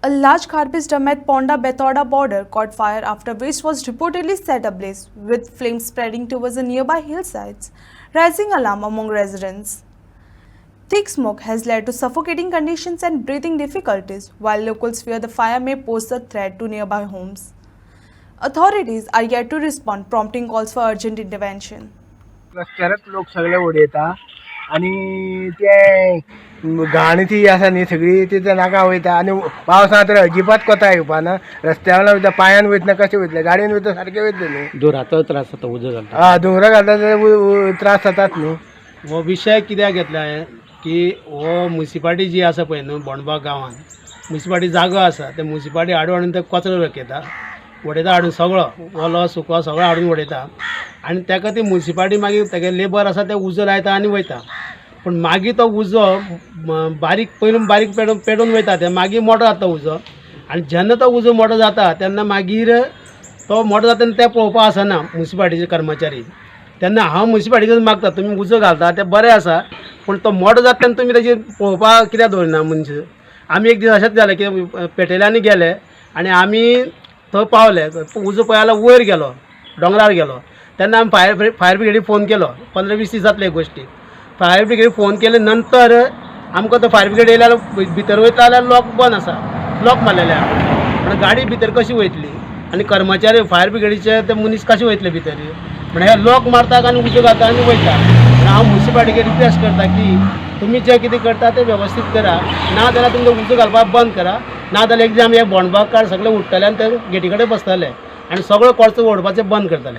A large garbage dump at Ponda-Betauda border caught fire after waste was reportedly set ablaze, with flames spreading towards the nearby hillsides, raising alarm among residents. Thick smoke has led to suffocating conditions and breathing difficulties, while locals fear the fire may pose a threat to nearby homes. Authorities are yet to respond, prompting calls for urgent intervention. रस्त्यारच लोक सगळे उडयता आणि ते घाण ती आसा न्ही सगळी ती नाका वयता आणि पावसांत तर अजिबात कोता येवपाना रस्त्यार वयता पांयान वयतना कशें वयतले गाडयेन वयता सारकें वयतले न्ही जोराचो त्रास जाता उजो घालता हय दोंगरा घालता जाल्यार त्रास जातात न्ही. हो विशय कित्याक घेतला हांवें की हो म्युनिसिपालिटी जी आसा पळय न्हू बोंडबाग गांवांत म्युनिसिपालिटी जागो आसा ते म्युनिसिपालिटी हाडून ते कचरो रकयता उडयता हाडून सगळो ओलो सुको सगळो हाडून उडयता आनी ताका ती म्युनिसिपालिटी मागीर तेगे लेबर आसा ते उजो लायता आनी वयता पूण मागीर तो उजो बारीक पयलून बारीक पेटोवन वयता ते मागीर मोठो जाता उजो आनी जेन्ना तो उजो मोठो जाता तेन्ना मागीर तो मोठो जाता तेन्ना ते पळोवपा आसना म्युनिसिपालिटीचे कर्मचारी तेन्ना हांव म्युनिसिपालिटीकच मागता तुमी उजो घालता ते बरें आसा पूण तो मोठो जाता तेन्ना तुमी तेजी पळोवपाक कित्याक दवरिना मनीस. आमी एक दीस अशेंच जालें की पेटयल्यांनी गेले आनी आमी थंय पावले उजो पळयला वयर गेलो दोंगरार गेलो तेन्ना आमी फायर ब्रिगेडीक फोन केलो 15-20 दीस जातले गोश्टी. फायर ब्रिगेडीक फोन केले नंतर आमकां तो फायर ब्रिगेड येयला भितर वयता जाल्यार लॉक बंद आसा लॉक मारलेले आहा आनी गाडी भितर कशी वयतली आनी कर्मचारी फायर ब्रिगेडीचे ते मनीस कशे वयतले भितर म्हण हे लॉक मारता आनी उजो घालता आनी वयता. आनी हांव म्युनिसिपालिटीक रिक्वेस्ट करता की तुमी जे कितें करता ते वेवस्थीत करा ना जाल्यार तुमकां उजो घालपाक बंद करा ना जाल्यार एक दीस आमी हे बोंडबाग काड सगळे उठतले आनी ते गेटी कडेन बसतले आनी सगळो खर्च ओडपाचें बंद करतले.